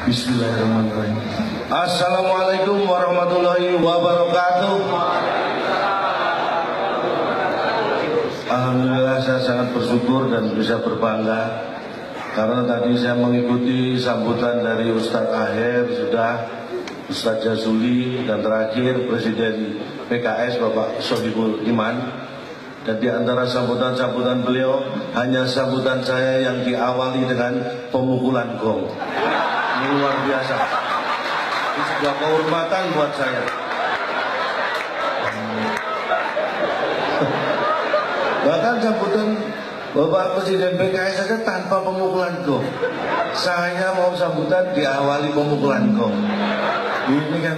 Bismillahirrahmanirrahim. Assalamualaikum warahmatullahi wabarakatuh. Alhamdulillah saya sangat bersyukur dan bisa berbangga karena tadi saya mengikuti sambutan dari Ustadz Aher, sudah Ustadz Jazuli, dan terakhir Presiden PKS Bapak Sohibul Iman. Dan di antara sambutan-sambutan beliau, hanya sambutan saya yang diawali dengan pemukulan gong. Ini luar biasa. Ini sebuah kehormatan buat saya. Bahkan sambutan Bapak Presiden PKS saja tanpa pemukulan gong. Saya mau sambutan diawali pemukulan gong. Ini kan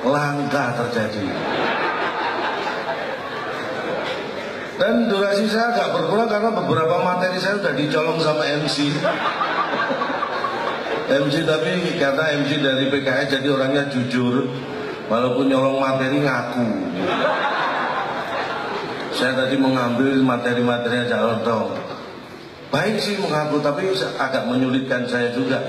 langka terjadi. Dan durasi saya agak berkurang karena beberapa materi saya sudah dicolong sama MC. Tapi karena MC dari PKS jadi orangnya jujur, walaupun nyolong materi ngaku. Saya tadi mengambil materi-materinya Jalantong. Baik sih mengaku, tapi agak menyulitkan saya juga.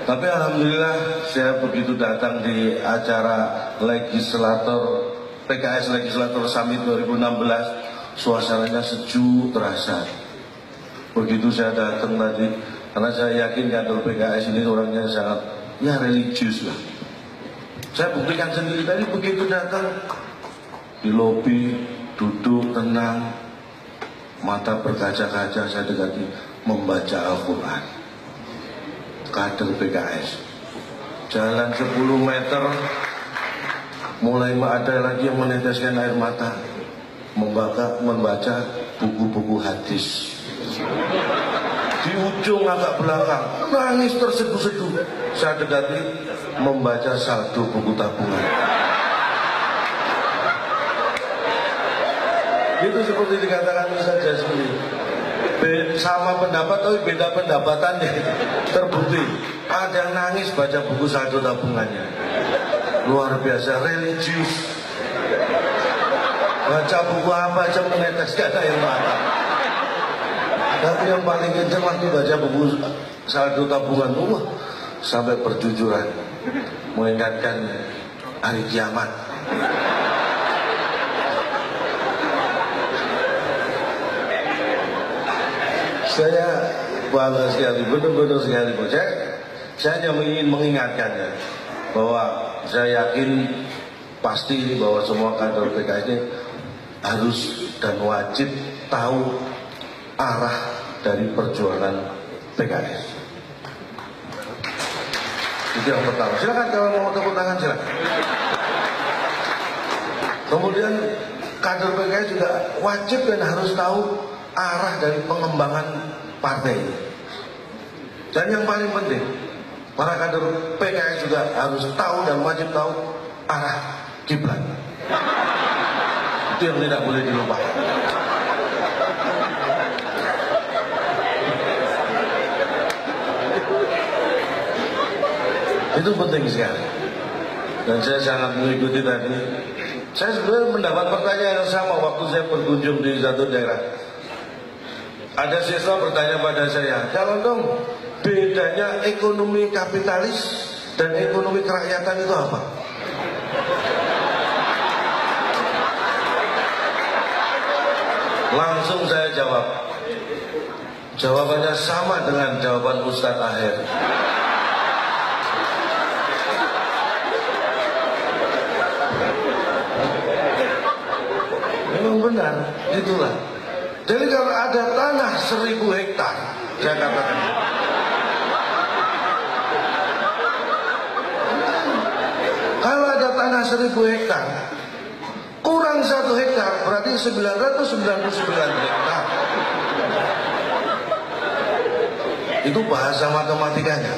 Tapi alhamdulillah saya begitu datang di acara legislator PKS Legislator Summit 2016, suasananya sejuk terasa. Begitu saya datang tadi, karena saya yakin kader PKS ini orangnya sangat religius lah. Saya buktikan sendiri tadi begitu datang di lobi, duduk tenang, mata berkaca-kaca, saya dekati membaca Al-Quran. Kader PKS jalan 10 meter mulai ada lagi yang meneteskan air mata membaca buku-buku hadis. Di ujung agak belakang nangis terseduh-seduh, saya dekati membaca saldo buku tabungan. Itu seperti dikatakan Ustaz Jazuli, sama pendapat tapi beda pendapatan deh. Terbukti ada yang nangis baca buku saldo tabungannya. Luar biasa, religius. Baca buku apa aja meneteskan air mata. Tapi yang paling kencang waktu baca buku saldo tabungan, sampai perjujuran, mengingatkan hari kiamat. Saya bangga sekali, benar-benar sekali. Saya hanya ingin mengingatkannya bahwa saya yakin pasti bahwa semua kader PKS ini harus dan wajib tahu arah dari perjuangan PKS. Itu yang pertama. Silakan kalau mau tepuk tangan, silakan. Kemudian kader PKS juga wajib dan harus tahu arah dari pengembangan partai. Dan yang paling penting, para kader PKS juga harus tahu dan wajib tahu arah kiblat. Itu yang tidak boleh dilupakan. Itu penting sekali. Dan saya sangat mengikuti tadi. Saya sebenarnya mendapat pertanyaan yang sama waktu saya berkunjung di satu daerah. Ada siswa bertanya pada saya, Jalantong, bedanya ekonomi kapitalis dan ekonomi kerakyatan itu apa? Langsung saya jawab. Jawabannya sama dengan jawaban Ustadz Aher. Memang benar, itulah. Jadi kalau ada tanah 1000 hektar, saya katakan, kalau ada tanah 1000 hektar, kurang 1 hektar, berarti 999 hektar. Itu bahasa matematikanya.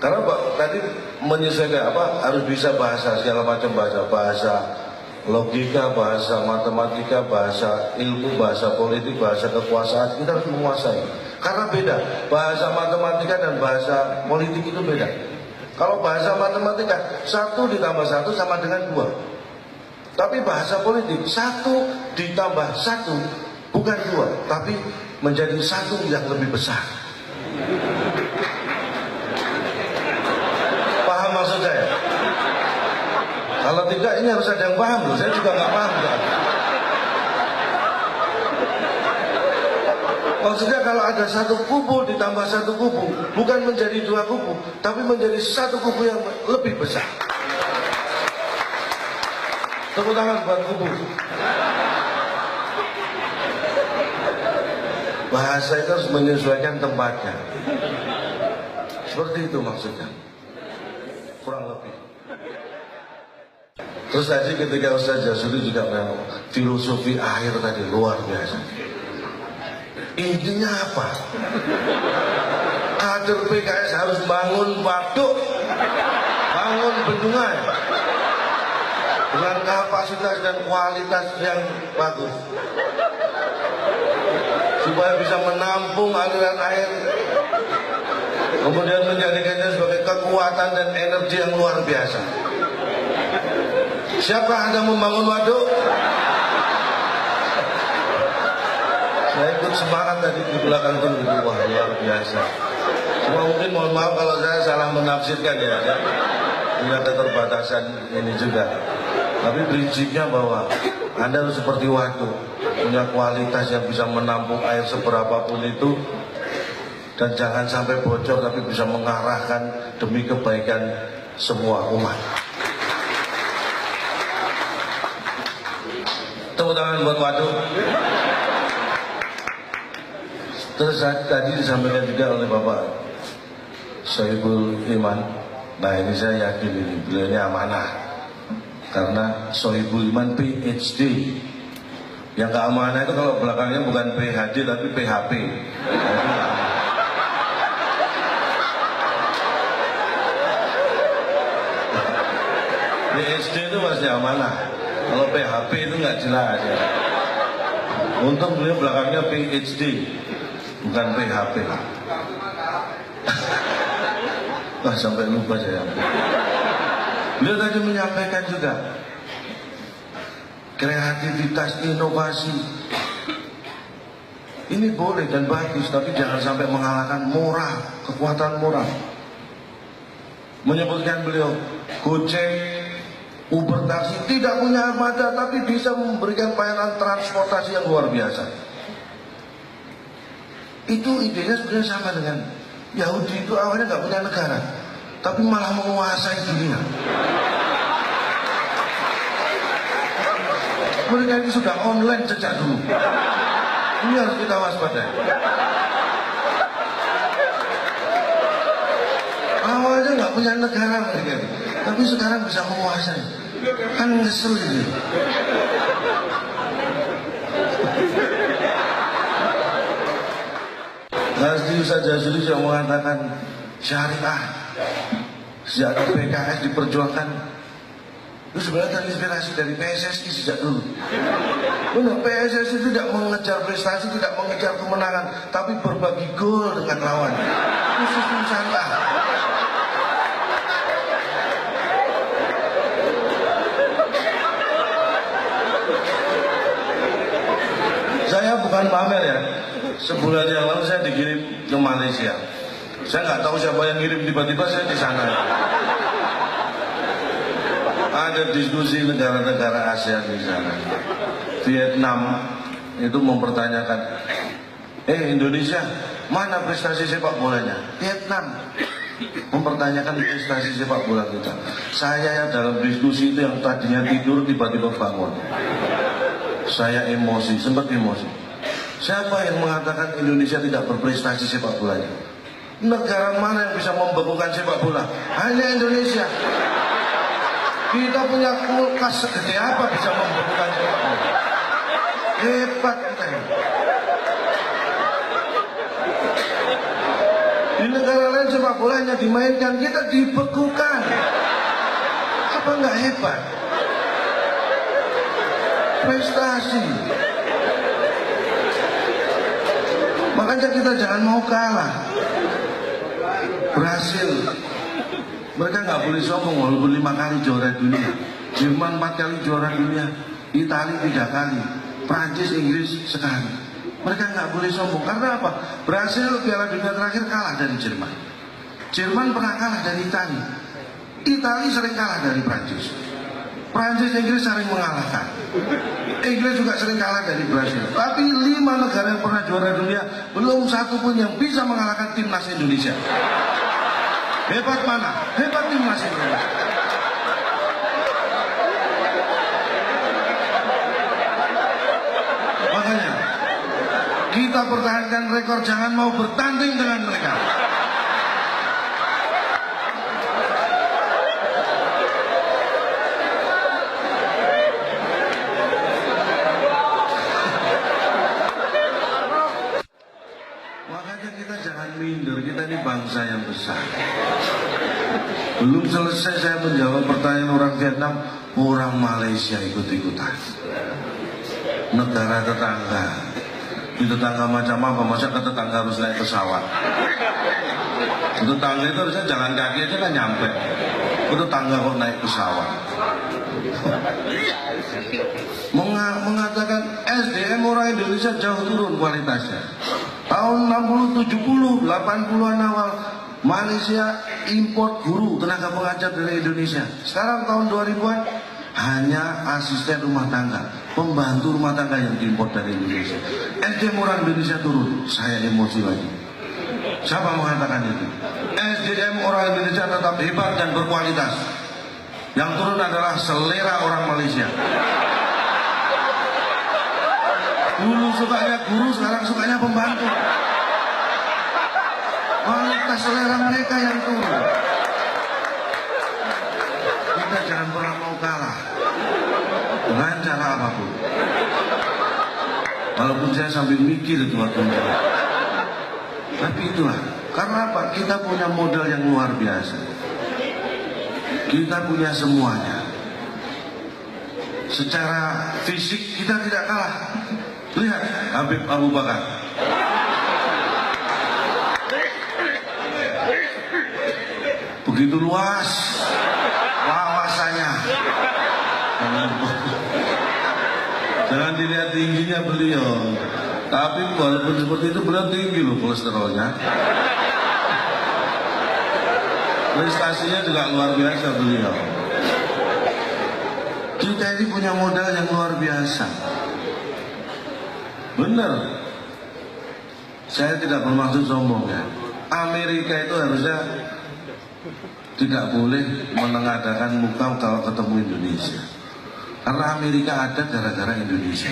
Karena tadi menyesuaikan harus bisa bahasa segala macam bahasa logika, bahasa matematika, bahasa ilmu, bahasa politik, bahasa kekuasaan, kita harus menguasai. Karena beda, bahasa matematika dan bahasa politik itu beda. Kalau bahasa matematika 1 ditambah 1 sama dengan 2. Tapi bahasa politik 1 ditambah 1 bukan 2, tapi menjadi 1 yang lebih besar. Kalau tidak ini harus ada yang paham loh, saya juga nggak paham kan. Maksudnya kalau ada satu kubu ditambah satu kubu, bukan menjadi dua kubu, tapi menjadi satu kubu yang lebih besar. Tepuk tangan buat kubu. Bahasa itu harus menyesuaikan tempatnya. Seperti itu maksudnya. Kurang lebih. Terus tadi ketika Ustaz Jasuri juga memang filosofi akhir tadi luar biasa. Intinya apa? Kader PKS harus bangun waduk, bangun bendungan dengan kapasitas dan kualitas yang bagus, supaya bisa menampung aliran air, kemudian menjadikannya sebagai kekuatan dan energi yang luar biasa. Siapa yang membangun waduk? Saya ikut semangat tadi di belakang itu, wah luar biasa. Cuma mungkin mohon maaf kalau saya salah menafsirkan ya, punya keterbatasan ini juga. Tapi prinsipnya bahwa Anda harus seperti waduk, punya kualitas yang bisa menampung air seberapapun itu, dan jangan sampai bocor tapi bisa mengarahkan demi kebaikan semua umat. Tepuk tangan buat waduk. Terus tadi disampaikan juga oleh Bapak Sohibul Iman. Nah ini saya yakin ini beliau ini amanah, karena Sohibul Iman PhD. Yang gak amanah itu kalau belakangnya bukan PhD tapi PHP. PhD itu pasti amanah. Kalau PHP itu nggak jelas ya. Untung beliau belakangnya PhD, bukan PHP. Wah sampai lupa saya. Beliau tadi menyampaikan juga kreativitas, inovasi. Ini boleh dan bagus, tapi jangan sampai mengalahkan moral, kekuatan moral. Menyebutkan beliau, Gojek, Uber taksi tidak punya armada tapi bisa memberikan pelayanan transportasi yang luar biasa. Itu idenya sebenarnya sama dengan Yahudi, itu awalnya nggak punya negara tapi malah menguasai dunia. Mereka ini sudah online sejak dulu. Ini harus kita waspadai. Awalnya nggak punya negara mereka, tapi sekarang bisa menguasai. Kan nyesel gitu. Nanti Ustaz Jasuri yang mengatakan syariah sejak PKS diperjuangkan itu sebenarnya terinspirasi dari PSSI sejak dulu. Benar, PSSI tidak mengejar prestasi, tidak mengejar kemenangan, tapi berbagi gol dengan lawan. Khusus syariah. Saya bukan pamer ya. Sebulan yang lalu saya dikirim ke Malaysia. Saya nggak tahu siapa yang ngirim, tiba-tiba saya di sana. Ada diskusi negara-negara ASEAN di sana. Vietnam itu mempertanyakan, Indonesia, mana prestasi sepak bolanya? Vietnam mempertanyakan prestasi sepak bola kita. Saya dalam diskusi itu yang tadinya tidur tiba-tiba bangun. Saya emosi, sempat emosi. Siapa yang mengatakan Indonesia tidak berprestasi sepak bolanya? Negara mana yang bisa membekukan sepak bola? Hanya Indonesia. Kita punya kulkas segede apa bisa membekukan sepak bola? Hebat kita ini. Di negara lain sepak bola hanya dimainkan, kita dibekukan. Apa nggak hebat? Prestasi. Makanya kita jangan mau kalah. Brasil, mereka nggak boleh sombong walaupun 5 kali juara dunia. Jerman 4 kali juara dunia, Italia 3 kali, Prancis, Inggris sekali. Mereka nggak boleh sombong karena apa? Brasil Piala Dunia terakhir kalah dari Jerman. Jerman pernah kalah dari Italia. Italia sering kalah dari Prancis. Prancis, Inggris sering mengalahkan. Inggris juga sering kalah dari Brasil. Tapi 5 negara yang pernah juara dunia, belum satu pun yang bisa mengalahkan timnas Indonesia. Hebat mana? Hebat timnas Indonesia. Makanya kita pertahankan rekor, jangan mau bertanding dengan mereka. Makanya kita jangan minder, kita ini bangsa yang besar. Belum selesai saya menjawab pertanyaan orang Vietnam, orang Malaysia ikut-ikutan. Negara tetangga, di tetangga macam apa? Masa ke tetangga harus naik pesawat? Ke tetangga itu harusnya jalan kaki aja kan nyampe. Ke tetangga kok naik pesawat? Mengatakan SDM orang Indonesia jauh turun kualitasnya. Tahun 60, 70, 80-an awal Malaysia import guru tenaga pengajar dari Indonesia. Sekarang tahun 2000-an hanya asisten rumah tangga, pembantu rumah tangga yang diimport dari Indonesia. SDM orang Indonesia turun, saya emosi lagi. Siapa mengatakan itu? SDM orang Indonesia tetap hebat dan berkualitas. Yang turun adalah selera orang Malaysia. Dulu sukanya guru, sekarang sukanya pembantu. Kualitas selera mereka yang turun. Kita jangan pernah mau kalah dengan cara apapun. Walaupun saya sambil mikir itu waktu itu. Tapi itulah, karena apa? Kita punya modal yang luar biasa. Kita punya semuanya. Secara fisik kita tidak kalah. Lihat Habib Abu Bakar. Begitu luas wawasannya. Jangan dilihat tingginya beliau, tapi walaupun seperti itu beliau tinggi loh kolesterolnya. Prestasinya juga luar biasa beliau. Kita ini punya modal yang luar biasa. Benar. Saya tidak bermaksud sombong ya. Amerika itu harusnya tidak boleh menengadakan muka kalau ketemu Indonesia. Karena Amerika ada gara-gara Indonesia.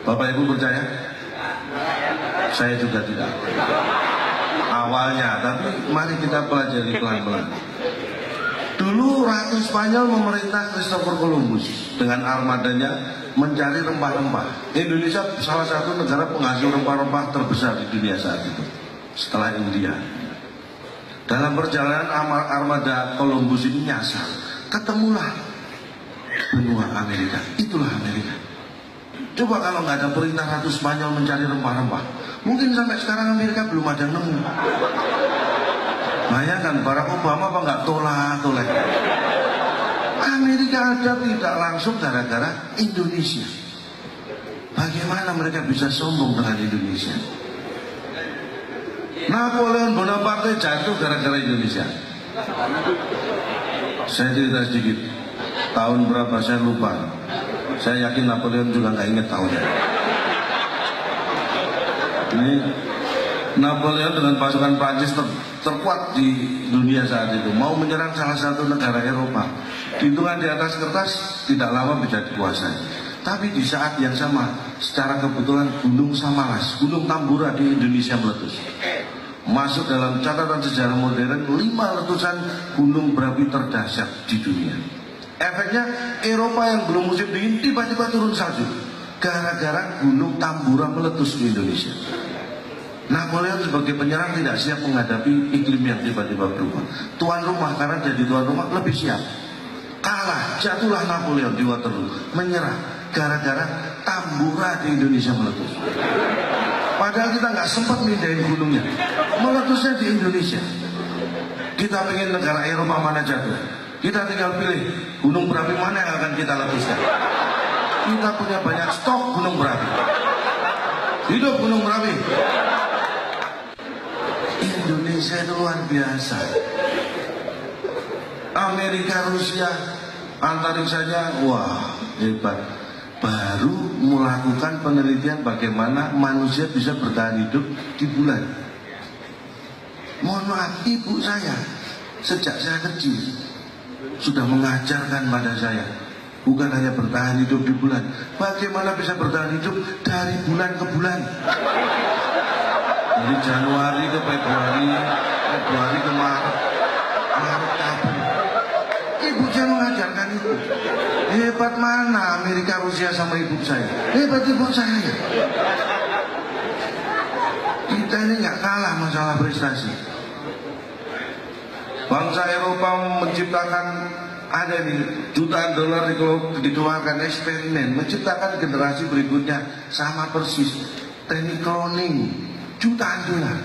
Bapak Ibu percaya? Saya juga tidak. Awalnya, tapi mari kita pelajari pelan-pelan. Dulu Ratu Spanyol memerintah Christopher Columbus dengan armadanya mencari rempah-rempah. Indonesia salah satu negara penghasil rempah-rempah terbesar di dunia saat itu, setelah India. Dalam perjalanan armada Columbus ini nyasar, ketemulah benua Amerika. Itulah Amerika. Coba kalau nggak ada perintah Ratu Spanyol mencari rempah-rempah, mungkin sampai sekarang Amerika belum ada yang nemu. Bayangkan Barack Obama apa nggak tolak-tolak. Amerika ada tidak langsung gara-gara Indonesia. Bagaimana mereka bisa sombong dengan Indonesia? Napoleon Bonaparte jatuh gara-gara Indonesia. Saya cerita sedikit. Tahun berapa saya lupa. Saya yakin Napoleon juga nggak ingat tahunnya. Ini Napoleon dengan pasukan Prancis terkuat di dunia saat itu, mau menyerang salah satu negara Eropa. Hitungan di atas kertas tidak lama bisa dikuasai. Tapi di saat yang sama, secara kebetulan Gunung Samalas, Gunung Tambora di Indonesia meletus. Masuk dalam catatan sejarah modern 5 letusan gunung berapi terdahsyat di dunia. Efeknya Eropa yang belum musim dingin tiba-tiba turun salju gara-gara Gunung Tambora meletus di Indonesia. Napoleon sebagai penyerang tidak siap menghadapi iklim yang tiba-tiba berubah. Tuan rumah, karena jadi tuan rumah lebih siap. Kalah, jatuhlah Napoleon di Waterloo, menyerah gara-gara Tambora di Indonesia meletus. Padahal kita nggak sempat mindahin gunungnya, meletusnya di Indonesia. Kita pengen negara Eropa mana jatuh, kita tinggal pilih gunung berapi mana yang akan kita letuskan. Kita punya banyak stok gunung berapi. Hidup gunung berapi. Indonesia itu luar biasa. Amerika, Rusia, Antariksanya, wah hebat. Baru melakukan penelitian bagaimana manusia bisa bertahan hidup di bulan. Mohon maaf, ibu saya sejak saya kecil sudah mengajarkan pada saya, bukan hanya bertahan hidup di bulan, bagaimana bisa bertahan hidup dari bulan ke bulan, dari Januari ke Februari, Februari ke Maret, Maret ke April. Ibu saya mengajarkan itu. Hebat mana Amerika, Rusia sama ibu saya? Hebat ibu saya. Kita ini nggak kalah masalah prestasi. Bangsa Eropa menciptakan, ada nih jutaan dolar dikeluarkan eksperimen, menciptakan generasi berikutnya sama persis. Teknik cloning, jutaan dolar.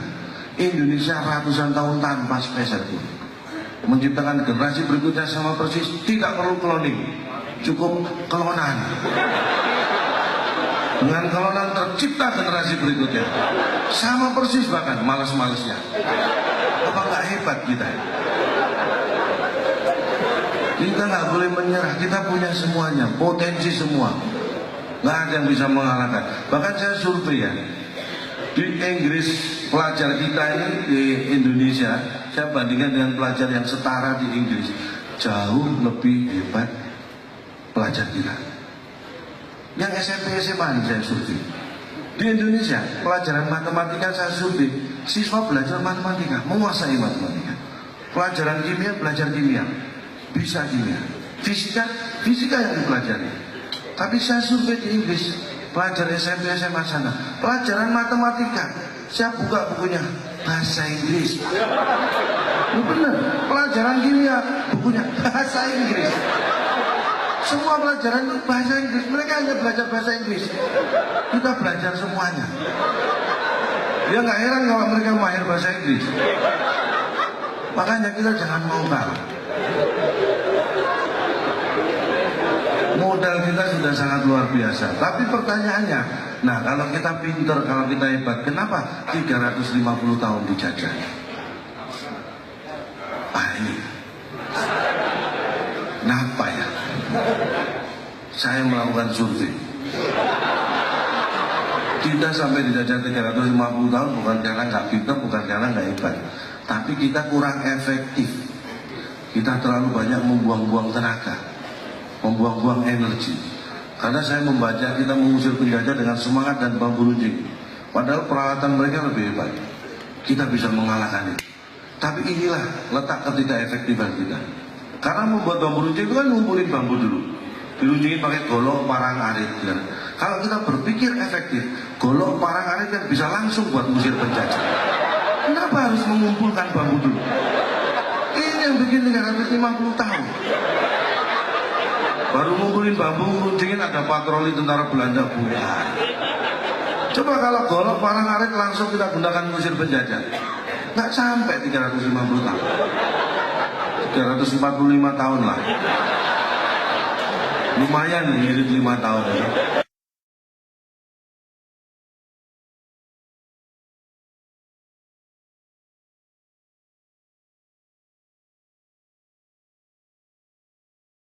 Indonesia ratusan tahun tanpa spesial pun menciptakan generasi berikutnya sama persis, tidak perlu cloning, cukup klonan. Dengan klonan tercipta generasi berikutnya sama persis, bahkan malas-malasnya. Apa nggak hebat kita? Kita nggak boleh menyerah, kita punya semuanya, potensi semua, nggak ada yang bisa mengalahkan. Bahkan saya survei ya, di Inggris pelajar kita ini di Indonesia, saya bandingkan dengan pelajar yang setara di Inggris, jauh lebih hebat pelajar kita. Yang SMP SMA ini saya survei. Di Indonesia pelajaran matematika saya survei, siswa belajar matematika, menguasai matematika. Pelajaran kimia belajar kimia, bisa kimia. Fisika yang dipelajari. Tapi saya survei di Inggris, pelajar SMP SMA sana, pelajaran matematika, saya buka bukunya bahasa Inggris. Benar, pelajaran kimia bukunya bahasa Inggris. Semua pelajaran itu bahasa Inggris. Mereka hanya belajar bahasa Inggris, kita belajar semuanya. Ya nggak heran kalau mereka mahir bahasa Inggris. Makanya kita jangan mau kalah. Modal kita sudah sangat luar biasa. Tapi pertanyaannya, nah kalau kita pinter, kalau kita hebat, kenapa 350 tahun dijajah? Ah ini, kenapa ya? Saya melakukan survei. Kita sampai dijajah 350 tahun bukan karena nggak pinter, bukan karena nggak hebat, tapi kita kurang efektif. Kita terlalu banyak membuang-buang tenaga, membuang-buang energi. Karena saya membaca kita mengusir penjajah dengan semangat dan bambu runcing, padahal peralatan mereka lebih hebat. Kita bisa mengalahkan itu. Tapi inilah letak ketidak-efektifan kita. Karena membuat bambu runcing itu kan ngumpulin bambu dulu, diruncingin pakai golok, parang, arit. Ya. Kalau kita berpikir efektif, golok, parang, arit kan bisa langsung buat mengusir penjajah. Kenapa harus mengumpulkan bambu dulu? Ini yang bikin 350 tahun. Baru ngumpulin bambu, runcingin ada patroli tentara Belanda bulan. Coba kalau golok, parang, arit langsung kita gunakan mengusir penjajah, nggak sampai 350 tahun. 345 tahun lah. Lumayan ngirit 5 tahun ya.